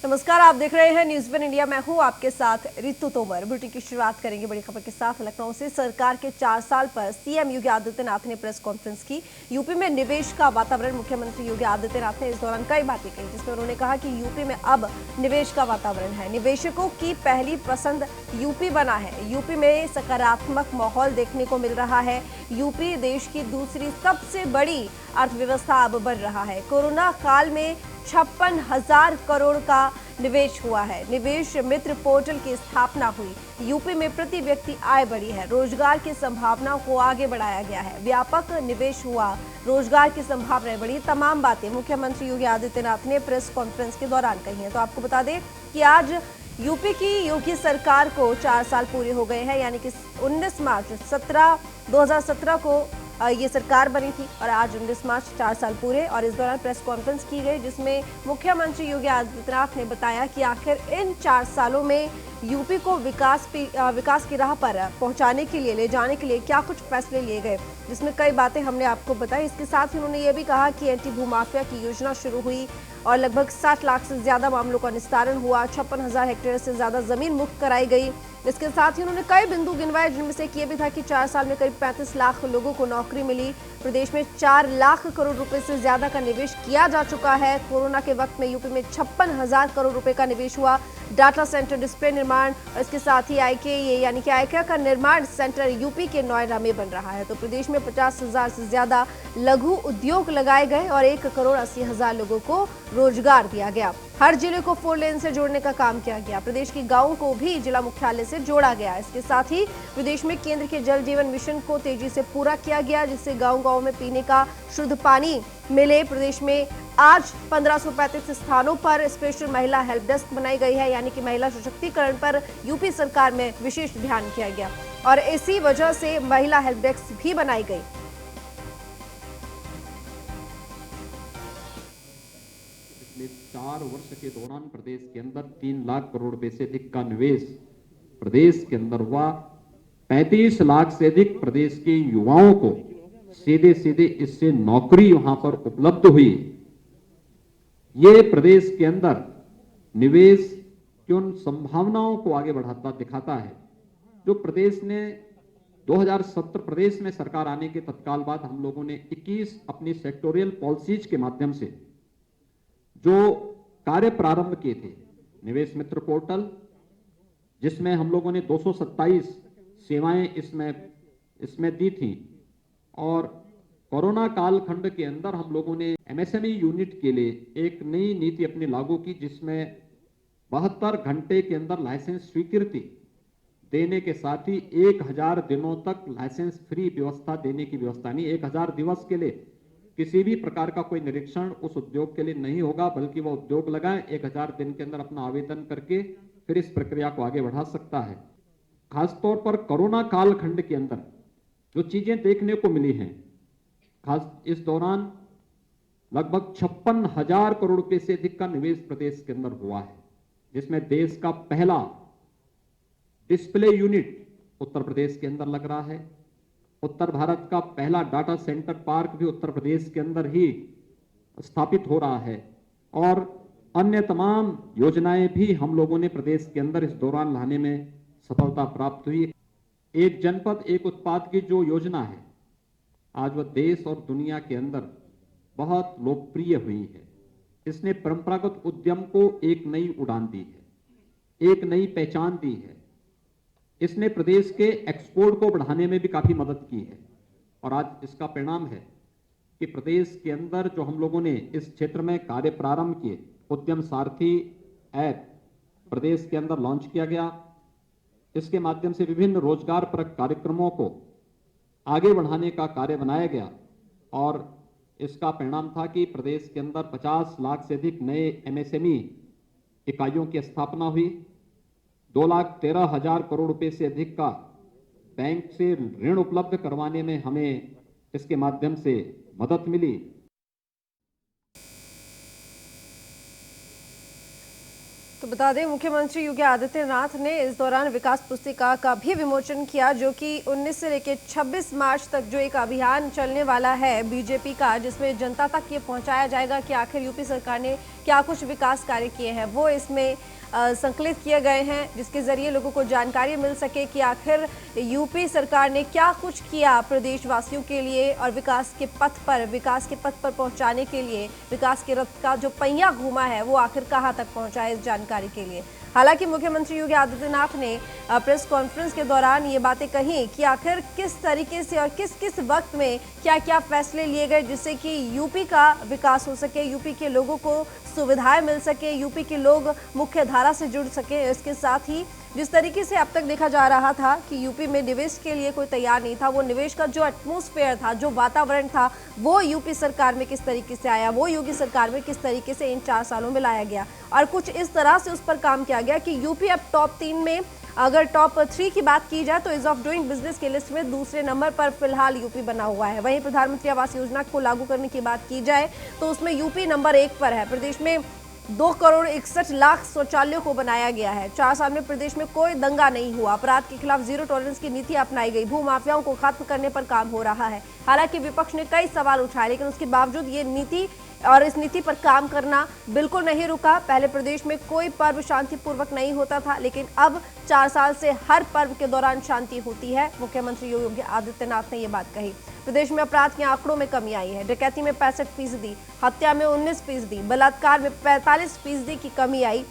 नमस्कार, आप देख रहे हैं न्यूज़ वन इंडिया। मैं हूं आपके साथ रितु तोमर। बुलेटिन की शुरुआत करेंगे बड़ी खबर के साथ। लखनऊ से सरकार के 4 साल पर सीएम योगी आदित्यनाथ ने प्रेस कॉन्फ्रेंस की। यूपी में निवेश का वातावरण, मुख्यमंत्री योगी आदित्यनाथ ने इस दौरान कई बातें कही, जिसमें उन्होंने कहा कि यूपी में अब निवेश का वातावरण है, निवेशकों की पहली पसंद यूपी बना है। यूपी में सकारात्मक माहौल देखने को मिल रहा है। यूपी देश की दूसरी सबसे बड़ी अर्थव्यवस्था अब बन रहा है। कोरोना काल में 56,000 करोड़ का निवेश हुआ है। निवेश मित्र पोर्टल की स्थापना हुई। यूपी में प्रति व्यक्ति आय बढ़ी है। रोजगार की संभावनाओं को आगे बढ़ाया गया है। व्यापक निवेश हुआ, रोजगार की संभावनाएं बढ़ी। तमाम बातें मुख्यमंत्री योगी आदित्यनाथ ने प्रेस कॉन्फ्रेंस के दौरान कही हैं। तो आपको बता दें कि आज यूपी की योगी सरकार को 4 साल पूरे हो गए हैं, यानी कि 19 मार्च 2017 को ये सरकार बनी थी और आज 19 मार्च 4 साल पूरे। और इस दौरान प्रेस कॉन्फ्रेंस की गई, जिसमें मुख्यमंत्री योगी आदित्यनाथ ने बताया कि आखिर इन 4 सालों में यूपी को विकास की राह पर पहुंचाने के लिए, ले जाने के लिए क्या कुछ फैसले लिए गए, जिसमें कई बातें हमने आपको बताई। इसके साथ ही उन्होंने ये भी कहा कि एंटी भूमाफिया की योजना शुरू हुई और लगभग 60 लाख से ज्यादा मामलों का निस्तारण हुआ। 56,000 हेक्टेयर से ज्यादा जमीन मुक्त कराई गई। इसके साथ ही उन्होंने कई बिंदु गिनवाए, जिनमें से एक ये भी था कि 4 साल में करीब 35 लाख लोगों को नौकरी मिली। प्रदेश में 4 लाख करोड़ रुपए से ज्यादा का निवेश किया जा चुका है। कोरोना के वक्त में यूपी में 56,000 करोड़ रुपए का निवेश हुआ। डाटा सेंटर, डिस्प्ले निर्माण और इसके साथ ही आईके यानी कि आईका का निर्माण सेंटर यूपी के नोएडा में बन रहा है। तो प्रदेश में 50,000 से ज्यादा लघु उद्योग लगाए गए और 1,80,00,000 लोगों को रोजगार दिया गया। हर जिले को 4 लेन से जोड़ने का काम किया गया। प्रदेश के गांवों को भी जिला मुख्यालय से जोड़ा गया। इसके साथ ही प्रदेश में केंद्र के जल जीवन मिशन को तेजी से पूरा किया गया, जिससे गांव-गांव में पीने का शुद्ध पानी मिले। प्रदेश में आज 1535 स्थानों पर स्पेशल महिला हेल्प डेस्क बनाई गई है, यानी कि महिला सशक्तिकरण पर यूपी सरकार में विशेष ध्यान किया गया और इसी वजह से महिला हेल्प डेस्क भी बनाई गई। पिछले 4 वर्ष के दौरान प्रदेश के अंदर 3 लाख करोड़ रुपए से अधिक का निवेश प्रदेश के अंदर हुआ। 35 लाख से अधिक प्रदेश के युवाओं को सीधे सीधे इससे नौकरी वहां पर उपलब्ध हुई। ये प्रदेश के अंदर निवेश की उन संभावनाओं को आगे बढ़ाता दिखाता है जो प्रदेश ने 2017 प्रदेश में सरकार आने के तत्काल बाद हम लोगों ने 21 अपनी सेक्टोरियल पॉलिसीज के माध्यम से जो कार्य प्रारंभ किए थे। निवेश मित्र पोर्टल, जिसमें हम लोगों ने 227 सेवाएं इसमें दी थी और कोरोना कालखंड के अंदर हम लोगों ने एमएसएमई यूनिट के लिए एक नई नीति अपनी लागू की, जिसमें 72 घंटे के अंदर लाइसेंस स्वीकृति देने के साथ ही 1000 दिनों तक लाइसेंस फ्री व्यवस्था देने की व्यवस्था नहीं। 1000 दिवस के लिए किसी भी प्रकार का कोई निरीक्षण उस उद्योग के लिए नहीं होगा, बल्कि वह उद्योग लगाए 1000 दिन के अंदर अपना आवेदन करके फिर इस प्रक्रिया को आगे बढ़ा सकता है। खासतौर पर कोरोना कालखंड के अंदर जो चीजें देखने को मिली हैं, खास इस दौरान लगभग 56,000 करोड़ रुपए से अधिक का निवेश प्रदेश के अंदर हुआ है, जिसमें देश का पहला डिस्प्ले यूनिट उत्तर प्रदेश के अंदर लग रहा है। उत्तर भारत का पहला डाटा सेंटर पार्क भी उत्तर प्रदेश के अंदर ही स्थापित हो रहा है और अन्य तमाम योजनाएं भी हम लोगों ने प्रदेश के अंदर इस दौरान लाने में सफलता प्राप्त हुई। एक जनपद एक उत्पाद की जो योजना है, आज वह देश और दुनिया के अंदर बहुत लोकप्रिय हुई है। इसने परंपरागत उद्यम को एक नई उड़ान दी है, एक नई पहचान दी है। इसने प्रदेश के एक्सपोर्ट को बढ़ाने में भी काफी मदद की है और आज इसका परिणाम है कि प्रदेश के अंदर जो हम लोगों ने इस क्षेत्र में कार्य प्रारंभ किए, उद्यम सारथी ऐप प्रदेश के अंदर लॉन्च किया गया। इसके माध्यम से विभिन्न रोजगार परक कार्यक्रमों को आगे बढ़ाने का कार्य बनाया गया और इसका परिणाम था कि प्रदेश के अंदर 50 लाख से अधिक नए एमएसएमई इकाइयों की स्थापना हुई। 2,13,000 करोड़ रुपए से अधिक का बैंक से ऋण उपलब्ध करवाने में हमें इसके माध्यम से मदद मिली। तो बता दें, मुख्यमंत्री योगी आदित्यनाथ ने इस दौरान विकास पुस्तिका का भी विमोचन किया, जो कि 19 से लेकर 26 मार्च तक जो एक अभियान चलने वाला है बीजेपी का, जिसमें जनता तक ये पहुंचाया जाएगा कि आखिर यूपी सरकार ने क्या कुछ विकास कार्य किए हैं वो इसमें संकलित किए गए हैं, जिसके जरिए लोगों को जानकारी मिल सके कि आखिर यूपी सरकार ने क्या कुछ किया प्रदेशवासियों के लिए और विकास के पथ पर पहुंचाने के लिए, विकास के रथ का जो पहिया घूमा है वो आखिर कहां तक पहुंचा है, इस जानकारी के लिए। हालांकि मुख्यमंत्री योगी आदित्यनाथ ने प्रेस कॉन्फ्रेंस के दौरान ये बातें कही कि आखिर किस तरीके से और किस किस वक्त में क्या क्या फैसले लिए गए जिससे कि यूपी का विकास हो सके, यूपी के लोगों को सुविधाएं मिल सके, यूपी के लोग मुख्य धारा से जुड़ सके। इसके साथ ही जिस तरीके से अब तक देखा जा रहा था कि यूपी में निवेश के लिए कोई तैयार नहीं था, वो निवेश का जो एटमॉस्फेयर था, जो वातावरण था, वो यूपी सरकार में किस तरीके से आया, वो योगी सरकार में किस तरीके से इन 4 सालों में लाया गया और कुछ इस तरह से उस पर काम किया गया कि यूपी अब टॉप 3 में, अगर टॉप 3 की बात की जाए तो इज ऑफ डूइंग बिजनेस की लिस्ट में दूसरे नंबर पर फिलहाल यूपी बना हुआ है। वहीं प्रधानमंत्री आवास योजना को लागू करने की बात की जाए तो उसमें यूपी नंबर 1 पर है। प्रदेश में 2,61,00,000 शौचालयों को बनाया गया है। 4 साल में प्रदेश में कोई दंगा नहीं हुआ। अपराध के खिलाफ जीरो टॉलरेंस की नीति अपनाई गई। भू माफियाओं को खत्म करने पर काम हो रहा है। हालांकि विपक्ष ने कई सवाल उठाए, लेकिन उसके बावजूद ये नीति और इस नीति पर काम करना बिल्कुल नहीं रुका। पहले प्रदेश में कोई पर्व शांतिपूर्वक नहीं होता था, लेकिन अब 4 साल से हर पर्व के दौरान शांति होती है। मुख्यमंत्री योगी आदित्यनाथ ने ये बात कही। प्रदेश में अपराध के आंकड़ों में कमी आई है। डकैती में 65%, हत्या में 19%, बलात्कार में 45% की कमी आई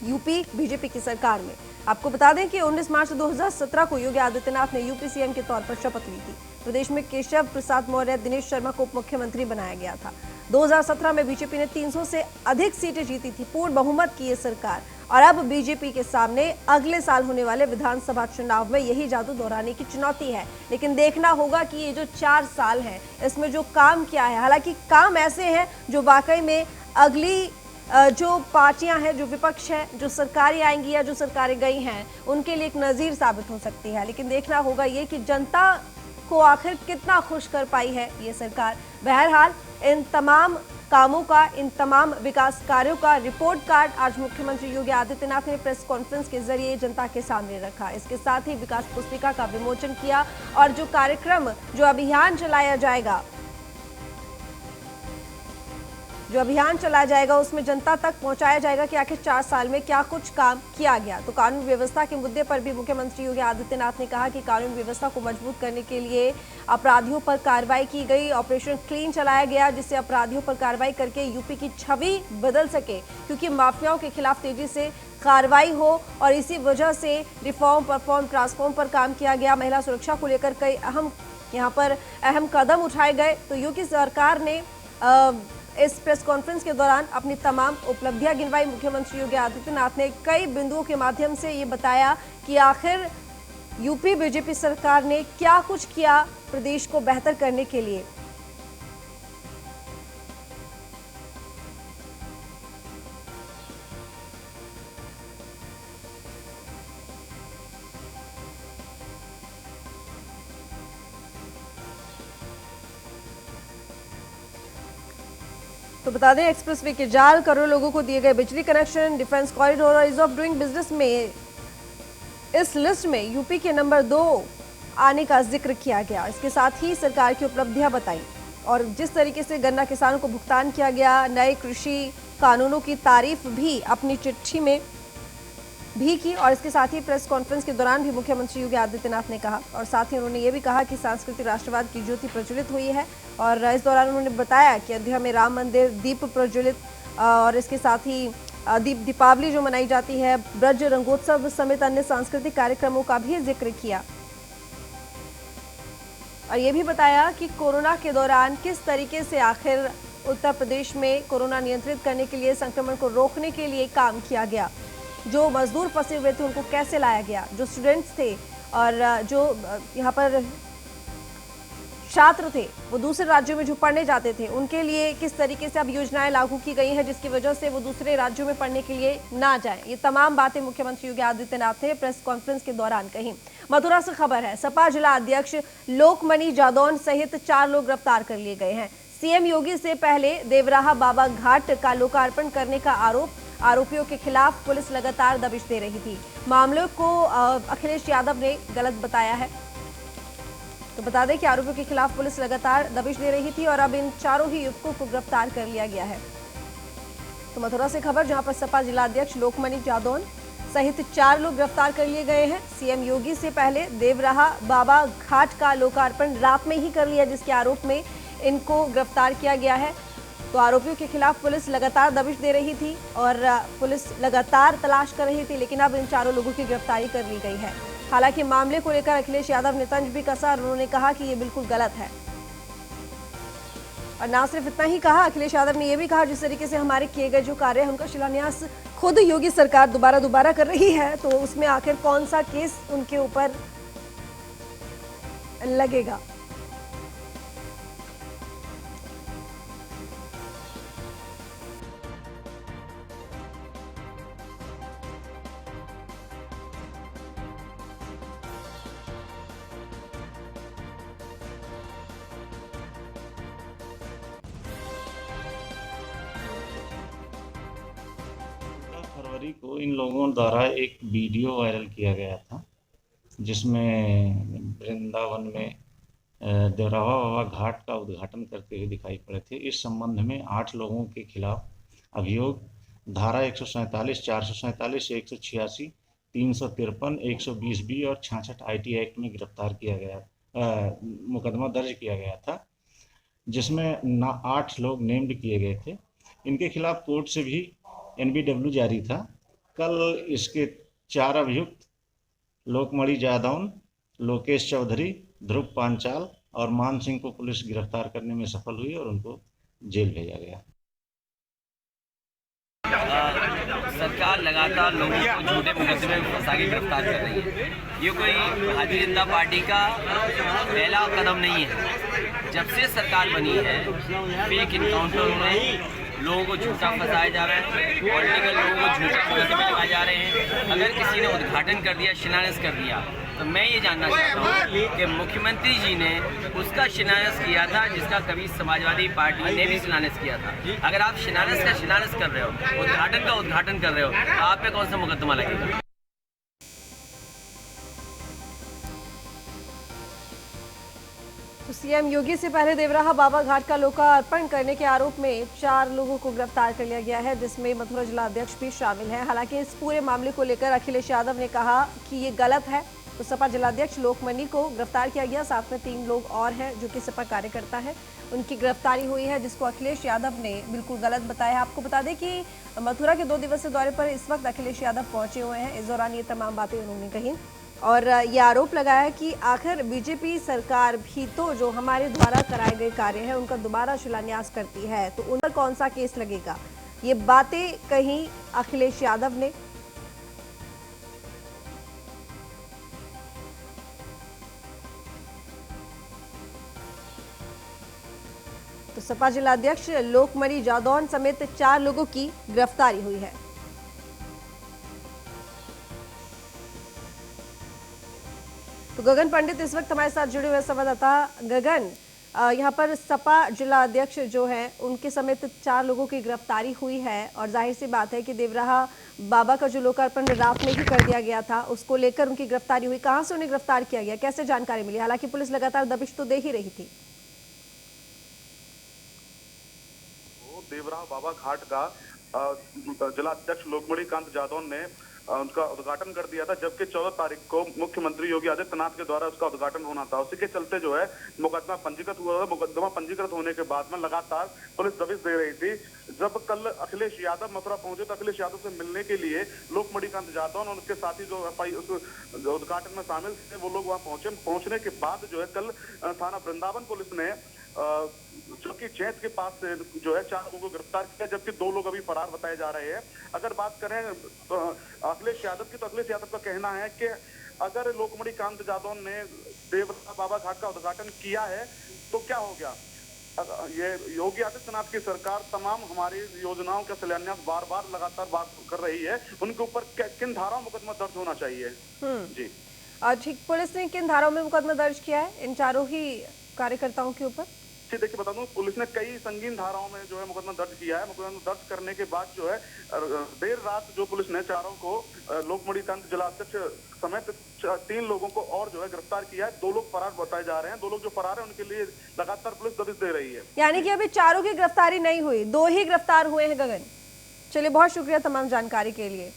यूपी बीजेपी की सरकार में। आपको बता दें कि 19 मार्च 2017 को योगी आदित्यनाथ ने यूपी सीएम के तौर पर शपथ ली थी। प्रदेश में केशव प्रसाद मौर्य, दिनेश शर्मा को उप मुख्यमंत्री बनाया गया था। 2017 में बीजेपी ने 300 से अधिक सीटें जीती थी, पूर्ण बहुमत की ये सरकार। और अब बीजेपी के सामने अगले साल होने वाले विधानसभा चुनाव में यही जादू दोहराने की चुनौती है। लेकिन देखना होगा कि ये जो 4 साल हैं, इसमें जो काम किया है, हालांकि काम ऐसे हैं जो वाकई में अगली जो पार्टियां हैं, जो विपक्ष है, जो सरकारें आएंगी या जो सरकारें गई हैं, उनके लिए एक नज़ीर साबित हो सकती है। लेकिन देखना होगा ये कि जनता को आखिर कितना खुश कर पाई है ये सरकार। बहरहाल इन तमाम कामों का, इन तमाम विकास कार्यों का रिपोर्ट कार्ड आज मुख्यमंत्री योगी आदित्यनाथ ने प्रेस कॉन्फ्रेंस के जरिए जनता के सामने रखा। इसके साथ ही विकास पुस्तिका का विमोचन किया और जो कार्यक्रम, जो अभियान चलाया जाएगा उसमें जनता तक पहुंचाया जाएगा कि आखिर 4 साल में क्या कुछ काम किया गया। तो कानून व्यवस्था के मुद्दे पर भी मुख्यमंत्री योगी आदित्यनाथ ने कहा कि कानून व्यवस्था को मजबूत करने के लिए अपराधियों पर कार्रवाई की गई। ऑपरेशन क्लीन चलाया गया, जिससे अपराधियों पर कार्रवाई करके यूपी की छवि बदल सके, क्योंकि माफियाओं के खिलाफ तेजी से कार्रवाई हो और इसी वजह से रिफॉर्म, परफॉर्म, ट्रांसफॉर्म पर काम किया गया। महिला सुरक्षा को लेकर कई अहम कदम उठाए गए। तो योगी सरकार ने इस प्रेस कॉन्फ्रेंस के दौरान अपनी तमाम उपलब्धियां गिनवाई। मुख्यमंत्री योगी आदित्यनाथ ने कई बिंदुओं के माध्यम से ये बताया कि आखिर यूपी बीजेपी सरकार ने क्या कुछ किया प्रदेश को बेहतर करने के लिए। तो बता दें, एक्सप्रेसवे के जाल, करोड़ों लोगों को दिए गए बिजली कनेक्शन, डिफेंस कॉरिडोर और इज ऑफ डूइंग बिजनेस में इस लिस्ट में यूपी के नंबर 2 आने का जिक्र किया गया। इसके साथ ही सरकार की उपलब्धियां बताई और जिस तरीके से गन्ना किसानों को भुगतान किया गया, नए कृषि कानूनों की तारीफ भी अपनी चिट्ठी में भी की। और इसके साथ ही प्रेस कॉन्फ्रेंस के दौरान भी मुख्यमंत्री योगी आदित्यनाथ ने कहा और साथ ही उन्होंने ये भी कहा कि सांस्कृतिक राष्ट्रवाद की ज्योति प्रज्वलित हुई है। और इस दौरान उन्होंने बताया कि अयोध्या में राम मंदिर दीप प्रज्वलित और इसके साथ ही दीपावली जो मनाई जाती है, ब्रज रंगोत्सव समेत अन्य सांस्कृतिक कार्यक्रमों का भी जिक्र किया। और ये भी बताया कि कोरोना के दौरान किस तरीके से आखिर उत्तर प्रदेश में कोरोना नियंत्रित करने के लिए, संक्रमण को रोकने के लिए काम किया गया। जो मजदूर फंसे हुए थे उनको कैसे लाया गया, जो स्टूडेंट्स थे और जो यहाँ पर छात्र थे वो दूसरे राज्यों में जो पढ़ने जाते थे उनके लिए किस तरीके से अब योजनाएं लागू की गई हैं जिसकी वजह से वो दूसरे राज्यों में पढ़ने के लिए ना जाएं। ये तमाम बातें मुख्यमंत्री योगी आदित्यनाथ ने प्रेस कॉन्फ्रेंस के दौरान कही। मथुरा से खबर है, सपा जिला अध्यक्ष लोकमणि जादौन सहित 4 लोग गिरफ्तार कर लिए गए हैं। सीएम योगी से पहले देवराहा बाबा घाट का लोकार्पण करने का आरोपियों के खिलाफ पुलिस लगातार दबिश दे रही थी। मामले को अखिलेश यादव ने गलत बताया है। तो बता दें कि आरोपियों के खिलाफ पुलिस लगातार दबिश दे रही थी और अब इन चारों ही युवकों को गिरफ्तार कर लिया गया है। तो मथुरा से खबर, जहां पर सपा जिलाध्यक्ष लोकमणि जादौन सहित 4 लोग गिरफ्तार कर लिए गए हैं। सीएम योगी से पहले देवराहा बाबा घाट का लोकार्पण रात में ही कर लिया, जिसके आरोप में इनको गिरफ्तार किया गया है। तो आरोपियों के खिलाफ पुलिस लगातार दबिश दे रही थी और पुलिस लगातार तलाश कर रही थी, लेकिन अब इन चारों लोगों की गिरफ्तारी कर ली गई है। हालांकि मामले को लेकर अखिलेश यादव ने तंज भी कसा और उन्होंने कहा कि ये बिल्कुल गलत है। और ना सिर्फ इतना ही कहा, अखिलेश यादव ने यह भी कहा जिस तरीके से हमारे किए गए जो कार्य है उनका शिलान्यास खुद योगी सरकार दोबारा कर रही है, तो उसमें आखिर कौन सा केस उनके ऊपर लगेगा। फरवरी को इन लोगों द्वारा एक वीडियो वायरल किया गया था, जिसमें वृंदावन में देवराहा बाबा घाट का उद्घाटन करते हुए दिखाई पड़े थे। इस संबंध में 8 लोगों के खिलाफ अभियोग धारा 147, 447, 186, 353, 120 बी और 66 IT एक्ट में गिरफ्तार किया गया, मुकदमा दर्ज किया गया था, जिसमें 8 लोग नेम्ड किए गए थे। इनके खिलाफ कोर्ट से भी NBW जारी था। कल इसके 4 अभियुक्त लोकमणि जादौन, लोकेश चौधरी, ध्रुव पांचाल और मान सिंह को पुलिस गिरफ्तार करने में सफल हुई और उनको जेल भेजा गया। सरकार लगातार लोगों को झूठे मुकदमे में फंसा के गिरफ्तार कर रही है। ये कोई भारतीय जनता पार्टी का पहला कदम नहीं है। जब से सरकार बनी है, फेक इनकाउंटर में लोगों को झूठा फंसाया जा रहा है, पॉलिटिकल लोगों को झूठे मुकदमे लगाए जा रहे हैं। अगर किसी ने उद्घाटन कर दिया, शिलान्यास कर दिया, तो मैं ये जानना चाहता हूँ कि मुख्यमंत्री जी ने उसका शिलान्यास किया था, जिसका कभी समाजवादी पार्टी ने भी शिलान्यास किया था। अगर आप शिलान्यास का शिलान्यास कर रहे हो, उद्घाटन का उद्घाटन कर रहे हो, तो आप पे कौन सा मुकदमा लगेगा? तो सीएम योगी से पहले देवराहा बाबा घाट का लोकार्पण करने के आरोप में 4 लोगों को गिरफ्तार कर लिया गया है, जिसमें मथुरा जिला अध्यक्ष भी शामिल हैं। हालांकि इस पूरे मामले को लेकर अखिलेश यादव ने कहा कि ये गलत है। तो सपा जिलाध्यक्ष लोकमणि को गिरफ्तार किया गया, साथ में 3 लोग और हैं जो कि सपा कार्यकर्ता है, उनकी गिरफ्तारी हुई है, जिसको अखिलेश यादव ने बिल्कुल गलत बताया। आपको बता दें कि मथुरा के 2 दिवसीय दौरे पर इस वक्त अखिलेश यादव पहुंचे हुए हैं। इस दौरान ये तमाम बातें उन्होंने कही और ये आरोप लगाया कि आखिर बीजेपी सरकार भी तो जो हमारे द्वारा कराए गए कार्य हैं उनका दोबारा शिलान्यास करती है, तो उन पर कौन सा केस लगेगा। ये बातें कही अखिलेश यादव ने। तो सपा जिलाध्यक्ष लोकमणि जादौन समेत 4 लोगों की गिरफ्तारी हुई है। तो गगन पंडित इस वक्त हमारे साथ जुड़े हुए संवाददाता। गगन, यहाँ पर सपा जिला अध्यक्ष जो है उनके समेत 4 लोगों की गिरफ्तारी हुई है और जाहिर सी बात है कि देवराहा बाबा का जो लोकार्पण रात में ही कर दिया गया था, उसको लेकर उनकी गिरफ्तारी हुई। कहां से उन्हें गिरफ्तार किया गया, कैसे जानकारी मिली? हालांकि पुलिस लगातार दबिश तो दे ही रही थी। देवराहा बाबा घाट का जिलाध्यक्ष लोकमणि कांत जादौन ने उनका उद्घाटन कर दिया था, जबकि 14 तारीख को मुख्यमंत्री योगी आदित्यनाथ के द्वारा उसका उद्घाटन होना था। उसी के चलते जो है मुकदमा पंजीकृत हुआ था। मुकदमा पंजीकृत होने के बाद में लगातार पुलिस दबिश दे रही थी। जब कल अखिलेश यादव मथुरा पहुंचे तो अखिलेश यादव से मिलने के लिए लोकमणि कांत जादौन और उनके साथी जो उद्घाटन में शामिल थे वो लोग वहां पहुंचे। पहुंचने के बाद जो है कल थाना वृंदावन पुलिस ने चौकी चैत के पास से जो है 4 लोगों को गिरफ्तार किया, जबकि 2 लोग अभी फरार बताए जा रहे हैं। अगर बात करें तो अखिलेश यादव की, तो अखिलेश यादव का कहना है कि अगर लोकमणि कांत जादौन ने देवराहा बाबा घाट का उद्घाटन किया है तो क्या हो गया। ये योगी आदित्यनाथ की सरकार तमाम हमारी योजनाओं का शिलान्यास बार बार लगातार बात कर रही है, उनके ऊपर किन धाराओं मुकदमा दर्ज होना चाहिए। जी ठीक, पुलिस ने किन धाराओं में मुकदमा दर्ज किया है इन 4 ही कार्यकर्ताओं के ऊपर? देखिए बता दूं, पुलिस ने कई संगीन धाराओं में जो है मुकदमा दर्ज किया है। मुकदमा दर्ज करने के बाद जो है देर रात जो पुलिस ने 4 को लोकमणि कांत जिलाध्यक्ष समेत 3 लोगों को और जो है गिरफ्तार किया है। 2 लोग फरार बताए जा रहे हैं। 2 लोग जो फरार है उनके लिए लगातार पुलिस दबिश दे रही है। यानी कि अभी 4 की गिरफ्तारी नहीं हुई, 2 ही गिरफ्तार हुए हैं। गगन चलिए, बहुत शुक्रिया तमाम जानकारी के लिए।